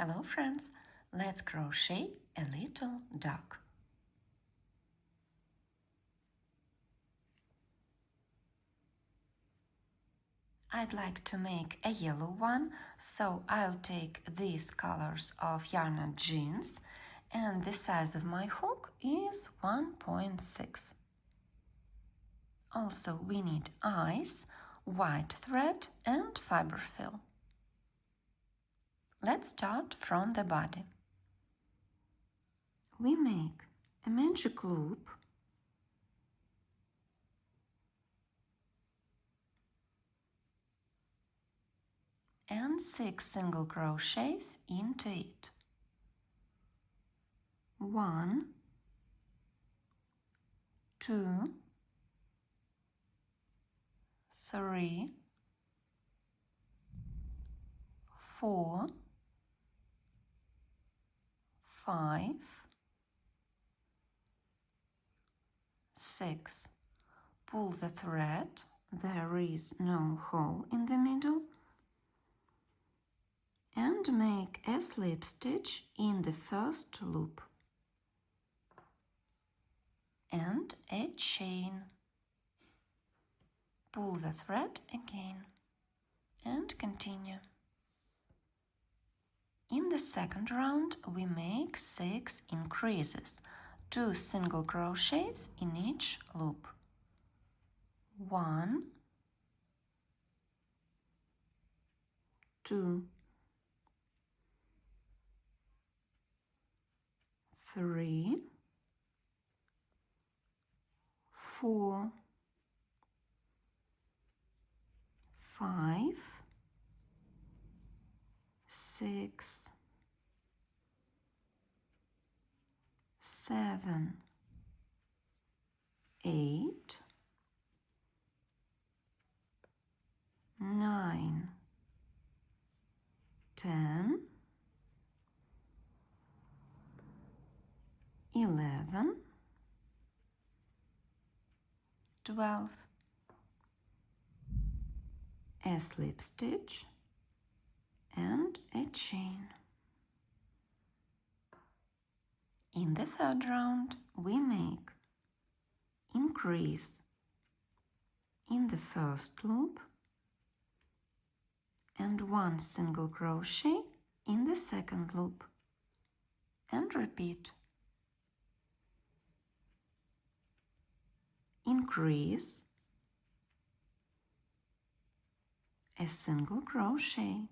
Hello friends, let's crochet a little duck. I'd like to make a yellow one, so I'll take these colors of YarnArt Jeans, and the size of my hook is 1.6. Also, we need eyes, white thread and fiber fill. Let's start from the body. We make a magic loop and 6 single crochets into it. 1, 2, 3, 4, 5, 6. Pull the thread, there is no hole in the middle, and make a slip stitch in the first loop and a chain. Pull the thread again and continue. In the second round we make 6 increases, 2 single crochets in each loop. 1, 2, 3, 4, 5, 6, 7, 8, 9, 10, 11, 12. A slip stitch and a chain. In the third round we make increase in the first loop and 1 single crochet in the second loop and repeat. Increase, a single crochet,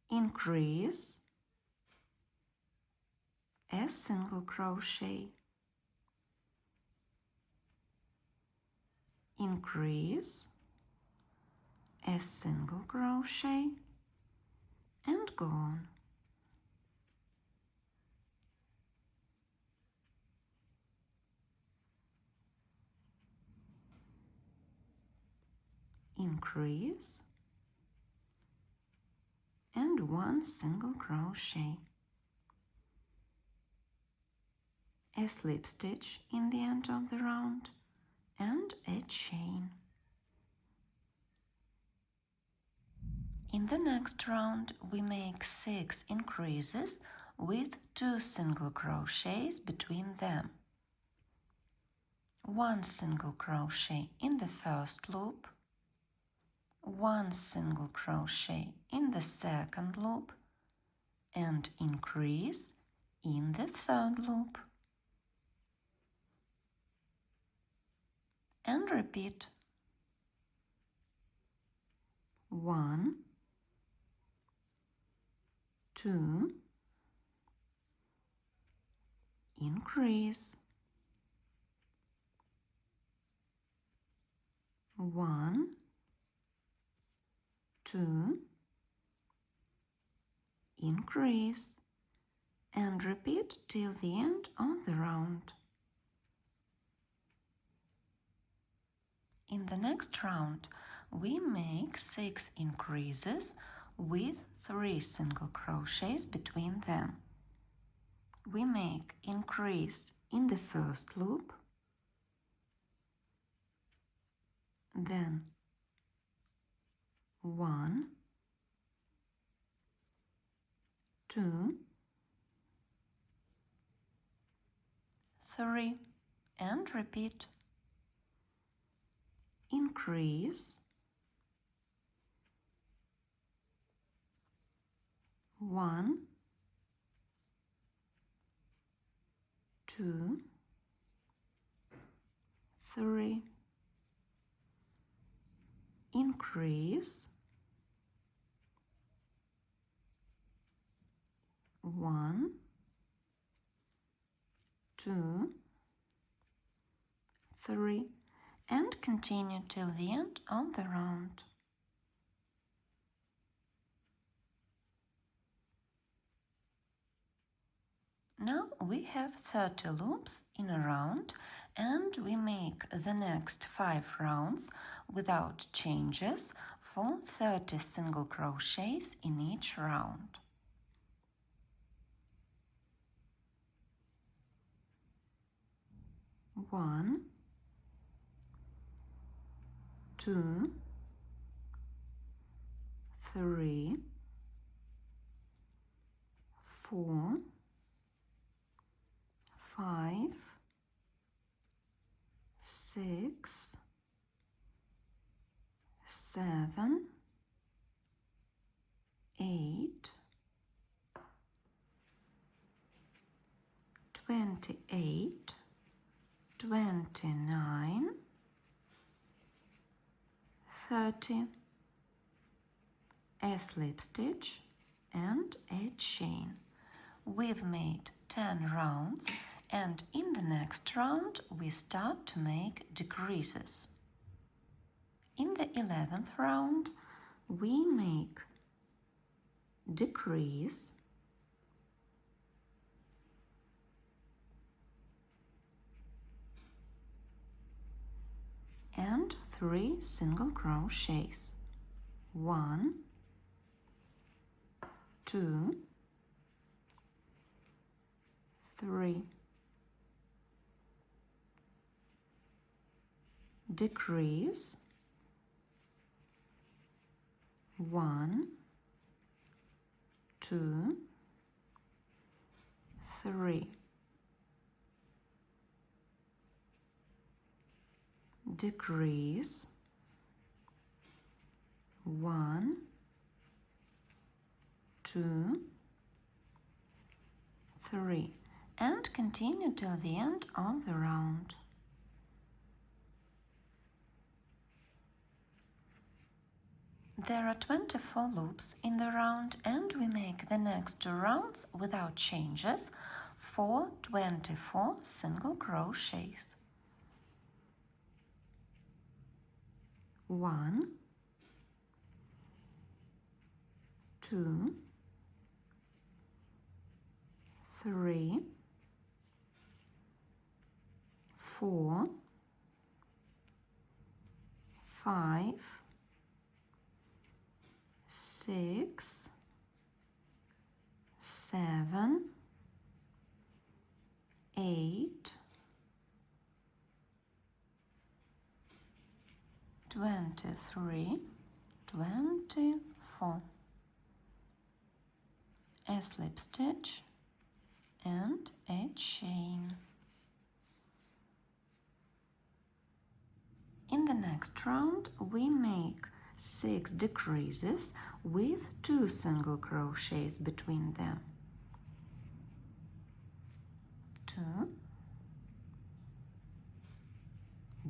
increase, a single crochet, increase, a single crochet, and go on. Increase and 1 single crochet, a slip stitch in the end of the round and a chain. In the next round we make 6 increases with 2 single crochets between them. 1 single crochet in the first loop, 1 single crochet in the second loop, and increase in the third loop. And repeat. 1, 2, increase, 1, 2, increase, and repeat till the end of the round. In the next round we make 6 increases with 3 single crochets between them. We make increase in the first loop, then 1, 2, 3, and repeat. Increase 1, 2, 3. Increase 1, 2, 3, and continue till the end of the round. Now we have 30 loops in a round, and we make the next 5 rounds without changes for 30 single crochets in each round. One, 2, 3, 4, 5, 6, 7, 8, 28, 29, 30, a slip stitch and a chain. We've made 10 rounds, and in the next round we start to make decreases. In the 11th round we make decrease, and 3 single crochets. 1, 2, 3. Decrease 1, 2, 3. Decrease 1, 2, 3, and continue till the end of the round. There are 24 loops in the round, and we make the next 2 rounds without changes for 24 single crochets. 1, 2, 3, 4, 5, 6, 7, 8, 23, 24. A slip stitch and a chain. In the next round we make 6 decreases with 2 single crochets between them. 2,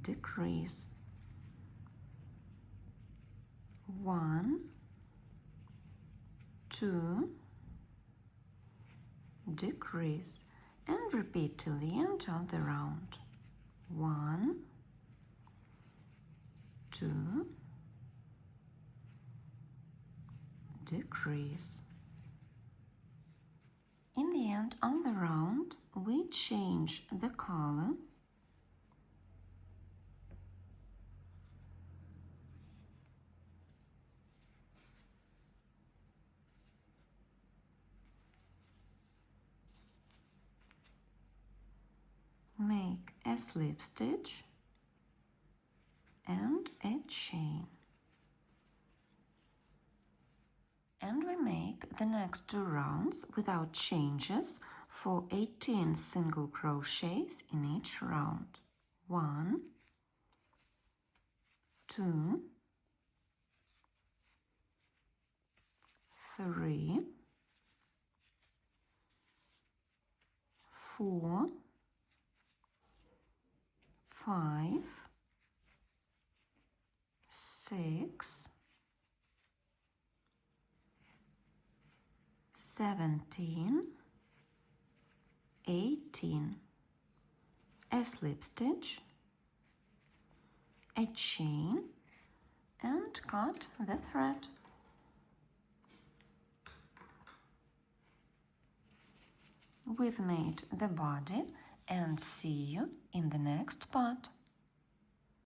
decrease, 1, 2, decrease, and repeat till the end of the round. 1, 2, decrease. In the end of the round, we change the color make a slip stitch and a chain, And we make the next 2 rounds without changes for 18 single crochets in each round. 1, 2, 3, 4, 5, 6, 17, 18, a slip stitch, a chain, and cut the thread. We've made the body and see you in the next part.